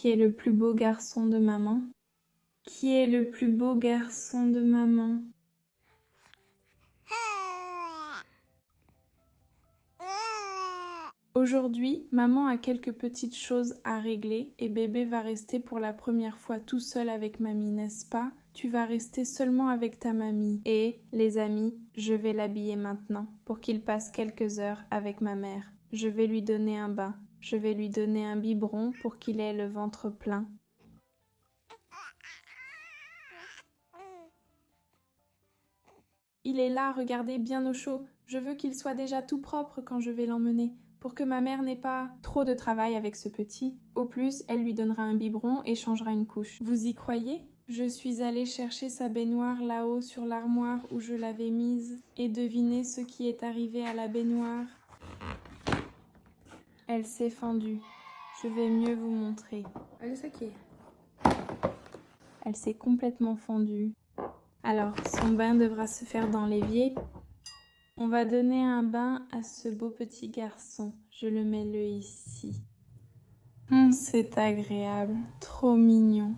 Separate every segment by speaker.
Speaker 1: Qui est le plus beau garçon de maman? Qui est le plus beau garçon de maman? Aujourd'hui, maman a quelques petites choses à régler et bébé va rester pour la première fois tout seul avec mamie, n'est-ce pas? Tu vas rester seulement avec ta mamie. Et, les amis, je vais l'habiller maintenant pour qu'il passe quelques heures avec ma mère. Je vais lui donner un bain. Je vais lui donner un biberon pour qu'il ait le ventre plein. Il est là, regardez, bien au chaud. Je veux qu'il soit déjà tout propre quand je vais l'emmener, pour que ma mère n'ait pas trop de travail avec ce petit. Au plus, elle lui donnera un biberon et changera une couche. Vous y croyez? Je suis allée chercher sa baignoire là-haut sur l'armoire où je l'avais mise. Et devinez ce qui est arrivé à la baignoire. Elle s'est fendue. Je vais mieux vous montrer.
Speaker 2: Olha isso aqui.
Speaker 1: Elle s'est complètement fendue. Alors, son bain devra se faire dans l'évier. On va donner un bain à ce beau petit garçon. Je le mets ici. C'est agréable, trop mignon.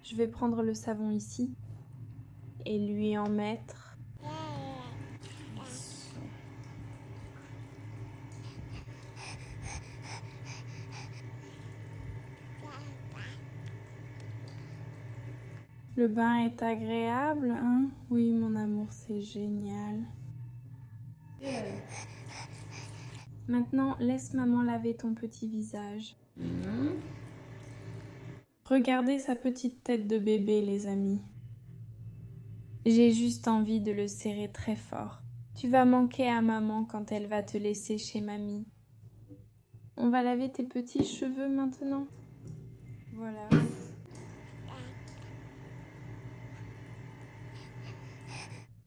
Speaker 1: Je vais prendre le savon ici et lui en mettre. Le bain est agréable, hein? Oui, mon amour, c'est génial. Maintenant, laisse maman laver ton petit visage. Regardez sa petite tête de bébé, les amis. J'ai juste envie de le serrer très fort. Tu vas manquer à maman quand elle va te laisser chez mamie. On va laver tes petits cheveux maintenant. Voilà.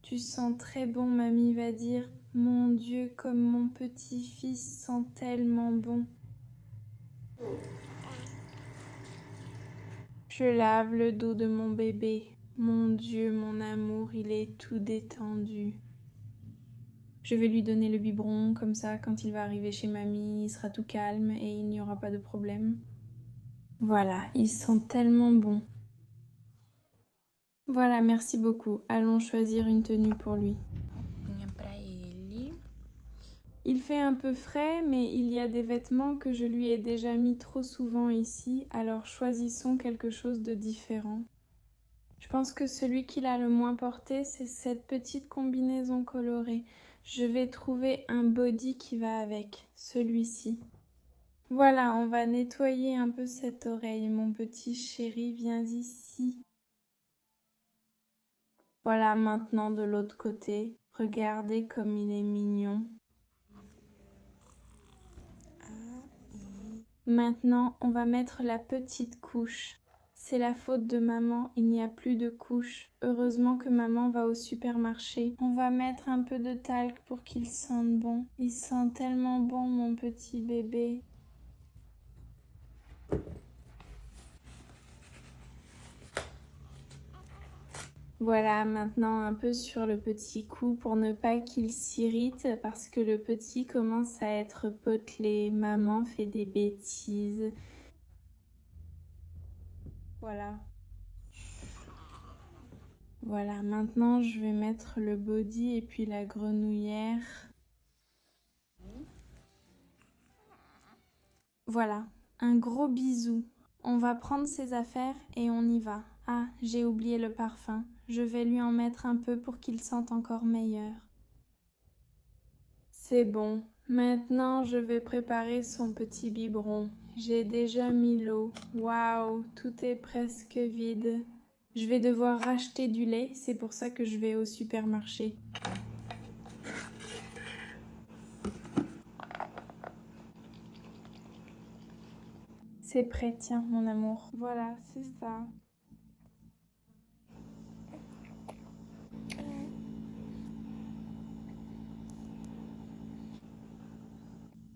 Speaker 1: Tu sens très bon, mamie va dire. Mon Dieu, comme mon petit-fils sent tellement bon. Je lave le dos de mon bébé. Mon Dieu, mon amour, il est tout détendu. Je vais lui donner le biberon, comme ça, quand il va arriver chez mamie, il sera tout calme et il n'y aura pas de problème. Voilà, il sent tellement bon. Voilà, merci beaucoup. Allons choisir une tenue pour lui. Il fait un peu frais, mais il y a des vêtements que je lui ai déjà mis trop souvent ici, alors choisissons quelque chose de différent. Je pense que celui qu'il a le moins porté, c'est cette petite combinaison colorée. Je vais trouver un body qui va avec, celui-ci. Voilà, on va nettoyer un peu cette oreille. Mon petit chéri, viens ici. Voilà, maintenant de l'autre côté. Regardez comme il est mignon. Maintenant, on va mettre la petite couche. C'est la faute de maman, il n'y a plus de couche. Heureusement que maman va au supermarché. On va mettre un peu de talc pour qu'il sente bon. Il sent tellement bon, mon petit bébé. Voilà, maintenant un peu sur le petit cou pour ne pas qu'il s'irrite parce que le petit commence à être potelé. Maman fait des bêtises. Voilà. Voilà, maintenant je vais mettre le body et puis la grenouillère. Voilà, un gros bisou. On va prendre ses affaires et on y va. Ah, j'ai oublié le parfum. Je vais lui en mettre un peu pour qu'il sente encore meilleur. C'est bon. Maintenant, je vais préparer son petit biberon. J'ai déjà mis l'eau. Waouh, tout est presque vide. Je vais devoir racheter du lait, c'est pour ça que je vais au supermarché. C'est prêt, tiens, mon amour. Voilà, c'est ça.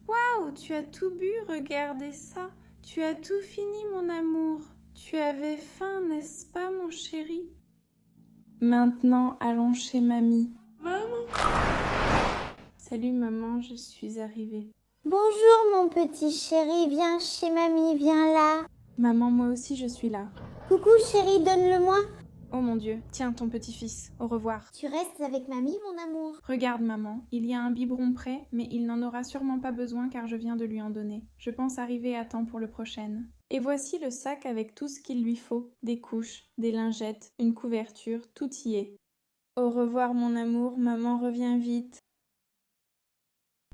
Speaker 1: Waouh, tu as tout bu, regardez ça. Tu as tout fini, mon amour. Tu avais faim, n'est-ce pas, mon chéri? Maintenant, allons chez mamie. Maman! Salut, maman, je suis arrivée.
Speaker 2: Bonjour mon petit chéri, viens chez mamie, viens là.
Speaker 1: Maman, moi aussi je suis là.
Speaker 2: Coucou chéri, donne-le-moi.
Speaker 1: Oh mon Dieu, tiens ton petit-fils, au revoir.
Speaker 2: Tu restes avec mamie mon amour.
Speaker 1: Regarde maman, il y a un biberon prêt, mais il n'en aura sûrement pas besoin car je viens de lui en donner. Je pense arriver à temps pour le prochain. Et voici le sac avec tout ce qu'il lui faut, des couches, des lingettes, une couverture, tout y est. Au revoir mon amour, maman revient vite.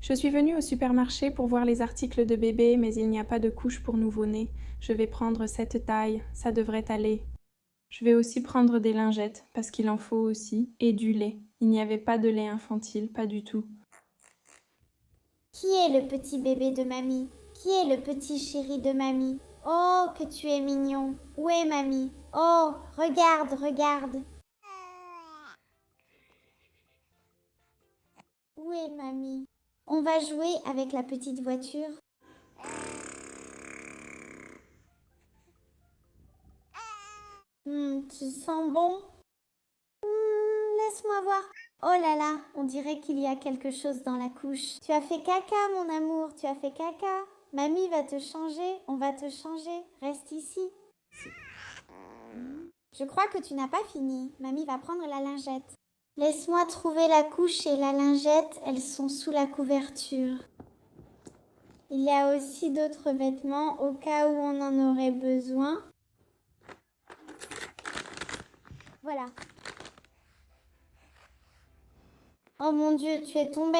Speaker 1: Je suis venue au supermarché pour voir les articles de bébé, mais il n'y a pas de couches pour nouveau-né. Je vais prendre cette taille, ça devrait aller. Je vais aussi prendre des lingettes, parce qu'il en faut aussi, et du lait. Il n'y avait pas de lait infantile, pas du tout.
Speaker 2: Qui est le petit bébé de mamie? Qui est le petit chéri de mamie? Oh, que tu es mignon. Où est mamie? Oh, regarde, regarde. Où est mamie? On va jouer avec la petite voiture. Tu sens bon? Laisse-moi voir. Oh là là, on dirait qu'il y a quelque chose dans la couche. Tu as fait caca, mon amour, tu as fait caca. Mamie va te changer, on va te changer. Reste ici. Je crois que tu n'as pas fini. Mamie va prendre la lingette. Laisse-moi trouver la couche et la lingette, elles sont sous la couverture. Il y a aussi d'autres vêtements au cas où on en aurait besoin. Voilà. Oh mon Dieu, tu es tombée.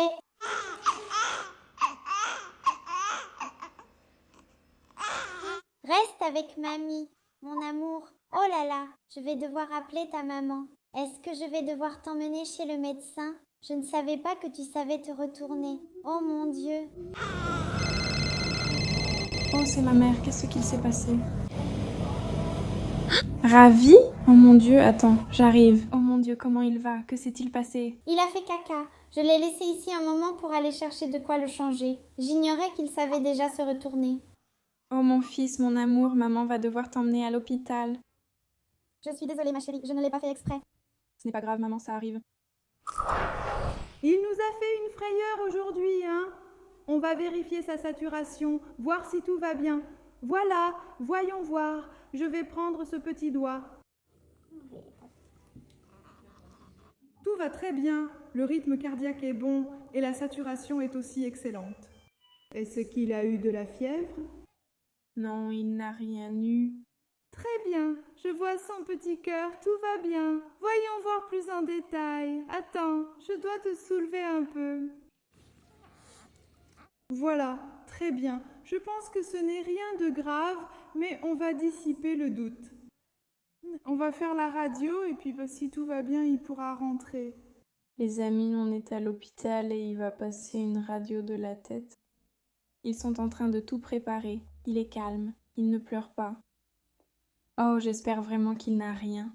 Speaker 2: Reste avec mamie, mon amour. Oh là là, je vais devoir appeler ta maman. Est-ce que je vais devoir t'emmener chez le médecin? Je ne savais pas que tu savais te retourner. Oh mon Dieu.
Speaker 1: Oh, c'est ma mère, qu'est-ce qu'il s'est passé? Ravi? Oh mon Dieu, attends, j'arrive. Oh mon Dieu, comment il va? Que s'est-il passé?
Speaker 2: Il a fait caca. Je l'ai laissé ici un moment pour aller chercher de quoi le changer. J'ignorais qu'il savait déjà se retourner.
Speaker 1: Oh mon fils, mon amour, maman va devoir t'emmener à l'hôpital.
Speaker 2: Je suis désolée ma chérie, je ne l'ai pas fait exprès.
Speaker 1: Ce n'est pas grave, maman, ça arrive.
Speaker 3: Il nous a fait une frayeur aujourd'hui, hein? On va vérifier sa saturation, voir si tout va bien. Voilà, voyons voir. Je vais prendre ce petit doigt. Tout va très bien, le rythme cardiaque est bon et la saturation est aussi excellente. Est-ce qu'il a eu de la fièvre?
Speaker 1: Non, il n'a rien eu.
Speaker 3: Très bien, je vois son petit cœur, tout va bien. Voyons voir plus en détail. Attends, je dois te soulever un peu. Voilà, très bien. Je pense que ce n'est rien de grave, mais on va dissiper le doute. On va faire la radio et puis si tout va bien, il pourra rentrer.
Speaker 1: Les amis, on est à l'hôpital et il va passer une radio de la tête. Ils sont en train de tout préparer. Il est calme, il ne pleure pas. Oh, j'espère vraiment qu'il n'a rien.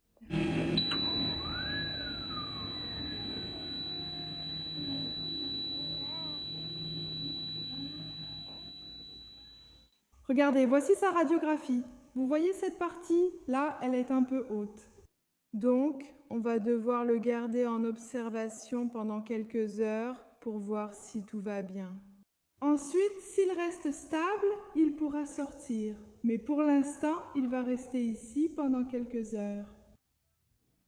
Speaker 3: Regardez, voici sa radiographie. Vous voyez cette partie? Là, elle est un peu haute. Donc, on va devoir le garder en observation pendant quelques heures pour voir si tout va bien. Ensuite, s'il reste stable, il pourra sortir. Mais pour l'instant, il va rester ici pendant quelques heures.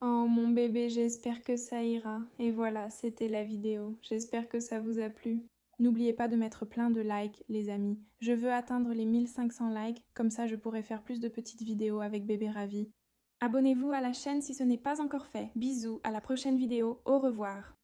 Speaker 1: Oh mon bébé, j'espère que ça ira. Et voilà, c'était la vidéo. J'espère que ça vous a plu. N'oubliez pas de mettre plein de likes, les amis. Je veux atteindre les 1500 likes, comme ça je pourrai faire plus de petites vidéos avec bébé Ravi. Abonnez-vous à la chaîne si ce n'est pas encore fait. Bisous, à la prochaine vidéo, au revoir.